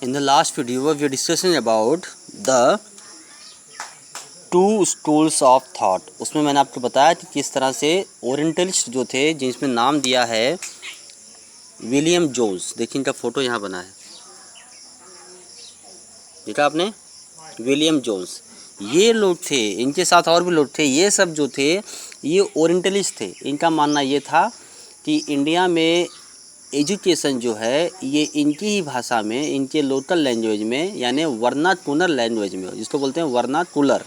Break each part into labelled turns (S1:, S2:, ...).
S1: In the last video, we were discussing about the two schools of thought. उसमें मैंने आपको बताया कि किस तरह से ओरिएंटलिस्ट जो थे, जिसमें नाम दिया है विलियम जोन्स। देखिए इनका फ़ोटो यहाँ बना है, देखा आपने, विलियम जोन्स। ये लोग थे, इनके साथ और भी लोग थे। ये सब जो थे ये ओरिएंटलिस्ट थे। इनका मानना ये था कि इंडिया में एजुकेशन जो है ये इनकी ही भाषा में, इनके लोकल लैंग्वेज में, यानी वर्नाकुलर लैंग्वेज में, जिसको बोलते हैं वर्नाकुलर,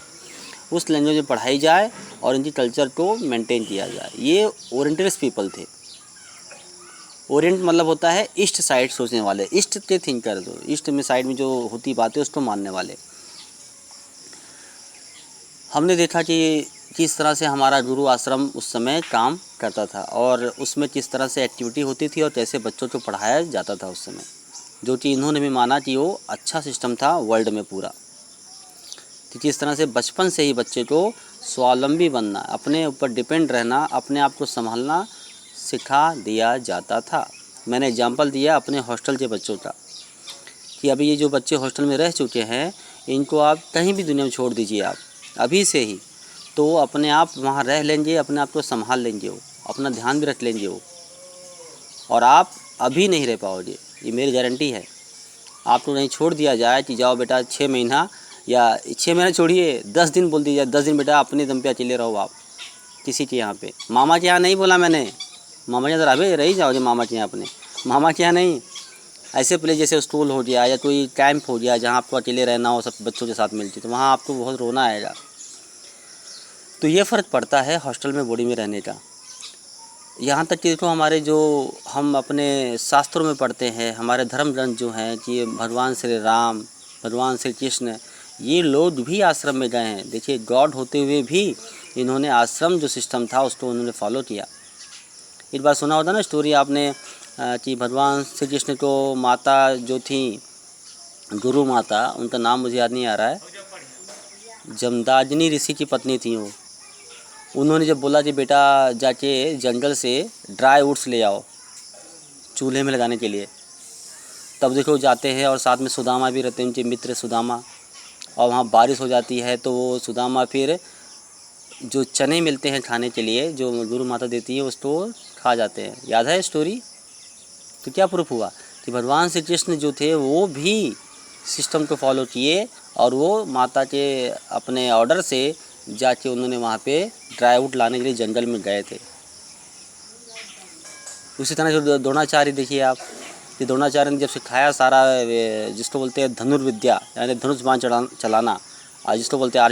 S1: उस लैंग्वेज में पढ़ाई जाए और इनकी कल्चर को मेंटेन किया जाए। ये ओरिएंटलिस्ट पीपल थे। ओरिएंट मतलब होता है ईस्ट साइड सोचने वाले, ईस्ट के थिंकर, जो ईस्ट में साइड में जो होती बातें उसको मानने वाले। हमने देखा कि किस तरह से हमारा गुरु आश्रम उस समय काम करता था और उसमें किस तरह से एक्टिविटी होती थी और कैसे बच्चों को पढ़ाया जाता था उस समय, जो कि इन्होंने भी माना कि वो अच्छा सिस्टम था वर्ल्ड में पूरा। कि किस तरह से बचपन से ही बच्चे को स्वावलंबी बनना, अपने ऊपर डिपेंड रहना, अपने आप को संभालना सिखा दिया जाता था। मैंने एग्जांपल दिया अपने हॉस्टल के बच्चों का कि अभी ये जो बच्चे हॉस्टल में रह चुके हैं, इनको आप कहीं भी दुनिया में छोड़ दीजिए आप अभी से ही, तो अपने आप वहाँ रह लेंगे, अपने आप को संभाल लेंगे, वो अपना ध्यान भी रख लेंगे वो, और आप अभी नहीं रह पाओगे, ये मेरी गारंटी है। आपको नहीं छोड़ दिया जाए कि जाओ बेटा 6 महीना, या 6 महीना छोड़िए 10 दिन बोल दीजिए, 10 दिन बेटा अपने दम पे अकेले रहो आप किसी के यहाँ पे। मामा के यहाँ नहीं बोला मैंने, मामा के यहाँ अभी रही जाओगे, मामा के यहाँ अपने, मामा के यहाँ नहीं। ऐसे प्लेस जैसे स्कूल हो गया या कोई कैंप हो गया जहाँ आपको अकेले रहना हो, सब बच्चों के साथ मिलती, तो वहाँ आपको बहुत रोना आएगा। तो ये फ़र्क पड़ता है हॉस्टल में, बोर्डिंग में रहने का। यहाँ तक कि देखो हमारे जो हम अपने शास्त्रों में पढ़ते हैं, हमारे धर्म ग्रंथ जो हैं कि भगवान श्री राम, भगवान श्री कृष्ण, ये लोग भी आश्रम में गए हैं। देखिए गॉड होते हुए भी इन्होंने आश्रम जो सिस्टम था उसको उन्होंने फॉलो किया। एक बार सुना होता ना स्टोरी आपने कि भगवान श्री कृष्ण को माता जो थी, गुरु माता, उनका नाम मुझे याद नहीं आ रहा है, जमदाग्नि ऋषि की पत्नी थी वो। उन्होंने जब बोला कि बेटा जाके जंगल से ड्राई वुड्स ले आओ चूल्हे में लगाने के लिए, तब देखो जाते हैं और साथ में सुदामा भी रहते हैं, उनके मित्र सुदामा, और वहाँ बारिश हो जाती है तो वो सुदामा फिर जो चने मिलते हैं खाने के लिए जो गुरु माता देती है उसको खा जाते हैं। याद है स्टोरी? तो क्या प्रूफ हुआ कि भगवान श्री कृष्ण जो थे वो भी सिस्टम को फॉलो किए और वो माता के अपने ऑर्डर से जाके उन्होंने वहाँ पे ड्राई वुड लाने के लिए जंगल में गए थे। उसी तरह से द्रोणाचार्य देखिए आप, कि द्रोणाचार्य ने जब सिखाया सारा, जिसको बोलते हैं धनुर्विद्या यानी धनुष बाण चलाना, जिसको बोलते हैं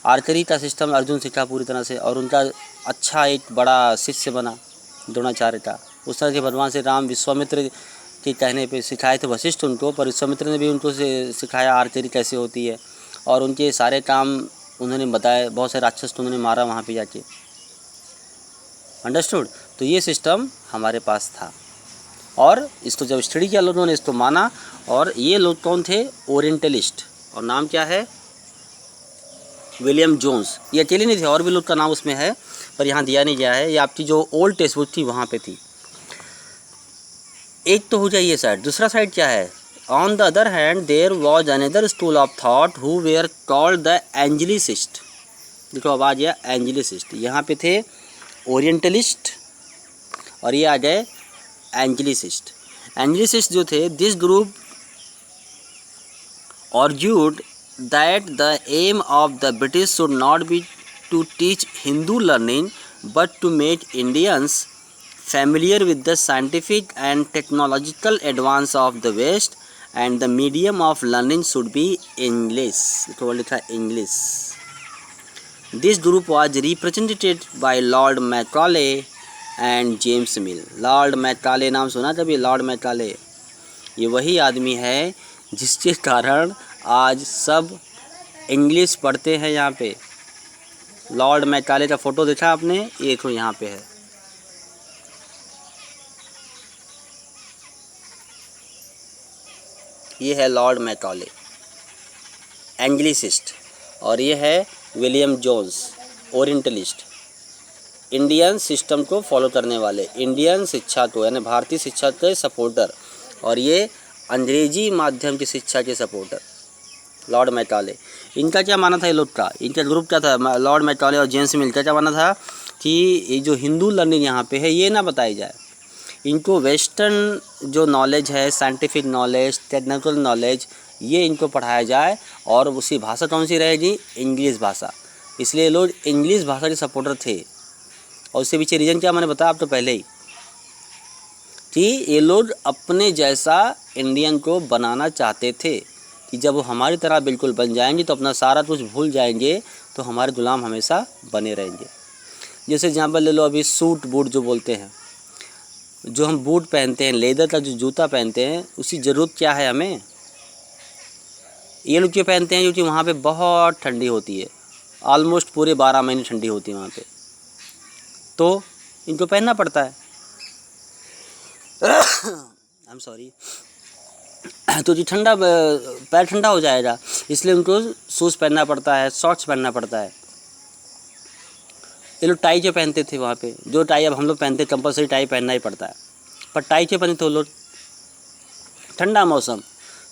S1: आर्चरी का सिस्टम अर्जुन सीखा पूरी तरह से, और उनका अच्छा एक बड़ा शिष्य बना द्रोणाचार्य का। उस तरह से भगवान श्री राम विश्वामित्र के कहने पे सिखाए थे वशिष्ठ उनको, पर विश्वामित्र ने भी उनको सिखाया आर्चरी कैसे होती है, और उनके सारे काम उन्होंने बताए। बहुत से राक्षस को उन्होंने मारा वहाँ पे जाके। अंडरस्टूड? तो ये सिस्टम हमारे पास था और इसको जब स्टडी किया लोगों ने इसको माना। और ये लोग कौन थे? ओरिएंटलिस्ट। और नाम क्या है? William Jones. ये अकेले नहीं थे, और भी लोग का नाम उसमें है पर यहाँ दिया नहीं गया है। ये आपकी जो ओल्ड टेक्स्ट बुक थी वहाँ पे थी। एक तो हो जाए ये साइड। दूसरा साइड क्या है? On the other hand there was another school of thought who were called the angelicist. देखो आवाज़ या एंजेलिसिस्ट। यहाँ पे थे ओरिएंटलिस्ट और ये आ गए एंजेलिसिस्ट। एंजेलिसिस्ट जो थे, this group argued that the aim of the British should not be to teach Hindu learning but to make Indians familiar with the scientific and technological advance of the West, and the medium of learning should be English. तो लिखा English. This group was represented by Lord Macaulay and James Mill. Lord Macaulay नाम सुना कभी? Lord Macaulay ये वही आदमी है जिसके कारण आज सब इंग्लिश पढ़ते हैं यहाँ पे। लॉर्ड मैकाले का फ़ोटो देखा आपने? ये देखो यहाँ पे है। ये है लॉर्ड मैकाले, एंग्लिसिस्ट, और ये है William Jones, Orientalist. Indian system को फॉलो करने वाले, इंडियन शिक्षा को यानी भारतीय शिक्षा के सपोर्टर, और ये अंग्रेजी माध्यम की शिक्षा के सपोर्टर लॉर्ड मैकाले। इनका क्या मानना था, ये लोग का इनका ग्रुप क्या था, लॉर्ड मैकाले और जेम्स मिल का क्या मानना था कि ये जो हिंदू लर्निंग यहाँ पे है ये ना बताई जाए, इनको वेस्टर्न जो नॉलेज है, साइंटिफिक नॉलेज, टेक्निकल नॉलेज, ये इनको पढ़ाया जाए। और उसी भाषा कौन सी रहेगी, इंग्लिश भाषा। इसलिए लोग इंग्लिश भाषा के सपोर्टर थे। और उसके पीछे रीज़न क्या मैंने बताया आप तो पहले ही, कि ये लोग अपने जैसा इंडियन को बनाना चाहते थे कि जब वो हमारी तरह बिल्कुल बन जाएंगे तो अपना सारा कुछ भूल जाएंगे, तो हमारे गुलाम हमेशा बने रहेंगे। जैसे एग्जाम्पल ले लो, अभी सूट बूट जो बोलते हैं, जो हम बूट पहनते हैं, लेदर का जो जूता पहनते हैं, उसकी ज़रूरत क्या है हमें, ये लोग क्यों पहनते हैं, क्योंकि वहाँ पे बहुत ठंडी होती है, ऑलमोस्ट पूरे 12 महीने ठंडी होती है वहाँ पे, तो इनको पहनना पड़ता है। I am sorry. तो जी ठंडा, पैर ठंडा हो जाएगा, इसलिए उनको शूज़ पहनना पड़ता है, शॉर्ट्स पहनना पड़ता है। ये लोग टाई जो पहनते थे वहाँ पे, जो टाई अब हम लोग पहनते, कंपलसरी टाई पहनना ही पड़ता है, पर टाई क्यों पहनते थे वो लोग, ठंडा मौसम।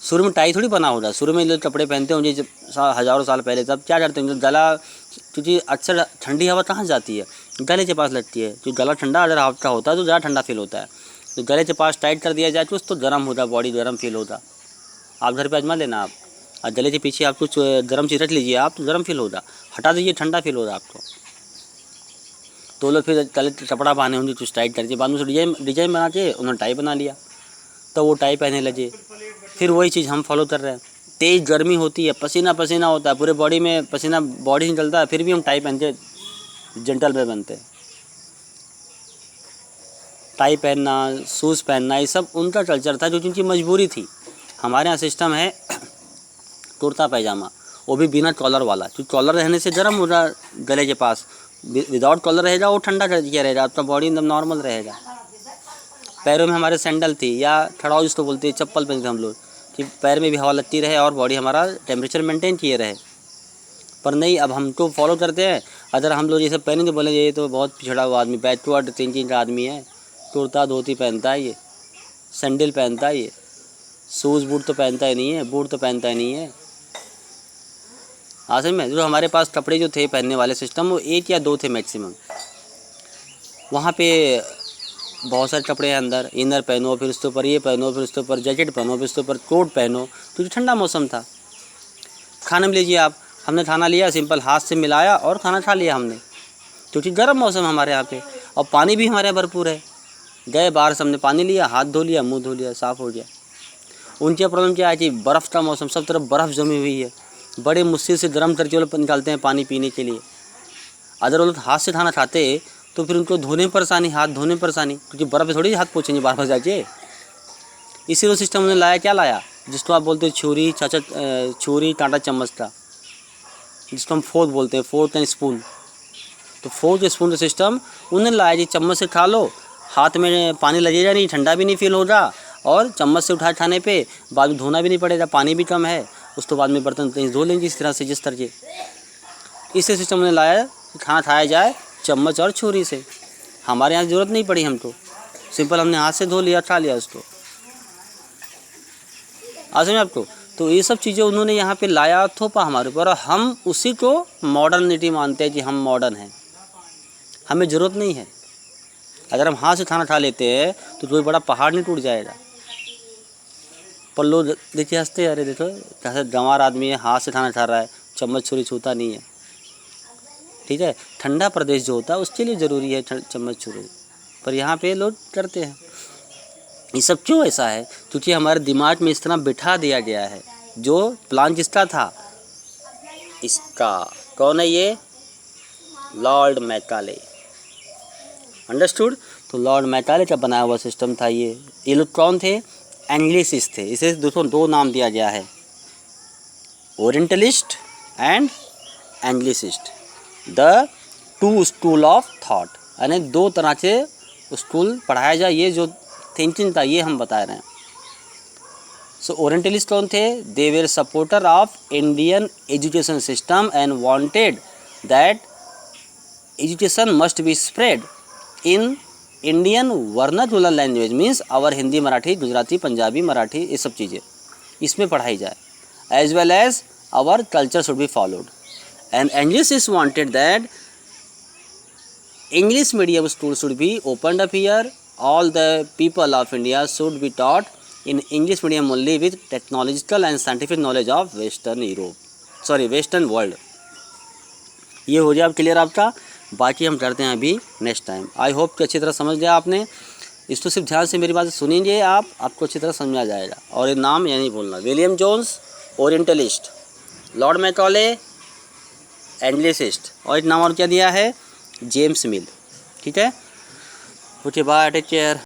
S1: शुरू में टाई थोड़ी बना होगा, शुरू में लोग कपड़े पहनते होंगे जब हज़ारों साल पहले, तब क्या करते हैं, गला, क्योंकि अक्सर ठंडी हवा कहाँ जाती है, गले के पास लगती है, जो गला ठंडा अगर आपका होता है तो ज़्यादा ठंडा फील होता है, तो गले के पास टाइट कर दिया जाए कुछ तो गर्म होता, बॉडी गर्म फील होता। आप घर पे आजमा लेना आप, और गले के पीछे आप कुछ गर्म चीज़ रख लीजिए आप, तो गर्म फील होगा, हटा दीजिए ठंडा फील होगा आपको। तो लोग फिर गले कपड़ा बांधे होंगे कुछ टाइट करके, बाद में से डिजाइन बना के उन्होंने टाई बना लिया, तो वो टाई पहनने लगे। फिर वही चीज़ हम फॉलो कर रहे हैं, तेज़ गर्मी होती है, पसीना पसीना होता है, पूरे बॉडी में पसीना बॉडी निकलता है, फिर भी हम टाई पहनते, जेंटल में बनते। टाई पहनना, शूज़ पहनना, ये सब उनका कल्चर था, जो उनकी मजबूरी थी। हमारे यहाँ सिस्टम है कुर्ता पैजामा, वो भी बिना कॉलर वाला, क्योंकि कॉलर रहने से गर्म हो रहा गले के पास, विदाउट कॉलर रहेगा वो ठंडा किया रहेगा, आपका बॉडी एकदम नॉर्मल रहेगा। पैरों में हमारे सैंडल थी या ठड़ाऊ जिसको बोलते हैं, चप्पल पहनते हम लोग, कि पैर में भी हवा लगती रहे और बॉडी हमारा टेम्परेचर मेंटेन किए रहे। पर नहीं, अब हमको फॉलो करते हैं, अगर हम लोग ये सब पहनेंगे बोलेंगे ये तो बहुत पिछड़ा हुआ आदमी, बैकवर्ड थिंकिंग का आदमी है, कुर्ता धोती पहनता है, ये सैंडल पहनता है, ये शूज़ बूट तो पहनता ही नहीं है, बूट तो पहनता ही नहीं है। असल में जो हमारे पास कपड़े जो थे पहनने वाले सिस्टम, वो 1 या 2 थे मैक्सिमम। वहाँ पे बहुत सारे कपड़े हैं अंदर, इनर पहनो, फिर उसके ऊपर ये पहनो, फिर उसके ऊपर जैकेट पहनो, फिर उसके ऊपर कोट पहनो, क्योंकि ठंडा मौसम था। खाने में लीजिए आप, हमने खाना लिया, सिंपल हाथ से मिलाया और खाना खा लिया हमने, क्योंकि गर्म मौसम हमारे यहाँ पे, और पानी भी हमारे यहाँ भरपूर है। गए बाहर से हमने पानी लिया, हाथ धो लिया, मुँह धो लिया, साफ़ हो गया। उनकी प्रॉब्लम क्या है कि बर्फ़ का मौसम, सब तरफ बर्फ़ जमी हुई है, बड़े मुश्किल से गर्म करके वो लोग निकालते हैं पानी पीने के लिए। अगर वो लोग हाथ से खाना खाते तो फिर उनको धोने में परेशानी, हाथ धोने में परेशानी, क्योंकि बर्फ़ पे थोड़ी हाथ पोंछेंगे बार बार जाके। इसी सिस्टम उन्होंने लाया, क्या लाया, जिसको आप बोलते हैं छुरी, छुरी कांटा चम्मच का, जिसको हम फोर्क बोलते हैं, फोर्क एंड स्पून। तो फोर्क स्पून का सिस्टम उन्होंने लाया जी, चम्मच से खा लो, हाथ में पानी लगेगा नहीं, ठंडा भी नहीं फील होगा, और चम्मच से उठा खाने पे बाद में धोना भी नहीं पड़ेगा, पानी भी कम है, उसके बाद में बर्तन धो लेंगे इस तरह से, जिस तरह से। इससे सिस्टम उन्होंने लाया खाना खाया जाए चम्मच और छुरी से। हमारे यहाँ ज़रूरत नहीं पड़ी हमको, सिंपल हमने हाथ से धो लिया, खा लिया उसको। आज में आपको तो ये सब चीज़ें उन्होंने यहाँ पे लाया, थोपा हमारे ऊपर, और हम उसी को मॉडर्निटी मानते हैं कि हम मॉडर्न हैं, हमें ज़रूरत नहीं है। अगर हम हाथ से खाना खा लेते हैं तो कोई बड़ा पहाड़ नहीं टूट जाएगा। पर लोग देखिए हंसते, अरे देखो कैसे गंवार आदमी है, हाथ से खाना खा रहा है, चम्मच छुरी छूता नहीं है। ठीक है, ठंडा प्रदेश जो होता है उसके लिए ज़रूरी है चम्मच छुरी, पर यहाँ पे लोग करते हैं। ये सब क्यों ऐसा है, क्योंकि हमारे दिमाग में इस तरह बिठा दिया गया है। जो प्लान किसका था, इसका, कौन है ये, लॉर्ड मैकाले। अंडरस्टूड। तो लॉर्ड मैकाले का बनाया हुआ सिस्टम था ये लोग कौन थे, एंग्लिसिस्ट थे। इसे दोस्तों 2 नाम दिया गया है, orientalist and Anglicist, the 2 school of thought, यानी 2 तरह से स्कूल पढ़ाया जाए, ये जो थिंकिंग था ये हम बता रहे हैं। सो ओरिएंटलिस्ट कौन थे, they were supporter of Indian education system and wanted that education must be spread in Indian vernacular language means our Hindi, Marathi, Gujarati, Punjabi, Marathi, ये सब चीज़ें इसमें पढ़ाई जाए. As well as our culture should be followed. And English is wanted that English medium school should be opened up here. All the people of India should be taught in English medium only with technological and scientific knowledge of Western world. ये हो जाए अब clear आपका. बाकी हम करते हैं अभी नेक्स्ट टाइम. आई होप कि अच्छी तरह समझ लिया आपने. इसको सिर्फ ध्यान से मेरी बात सुनिए आपको अच्छी तरह समझ में आ जाएगा. और ये नाम ये नहीं भूलना. William Jones Orientalist, Lord Macaulay Anglicist, और एक नाम और क्या दिया है, जेम्स मिल. ठीक है. Okay bye, take care.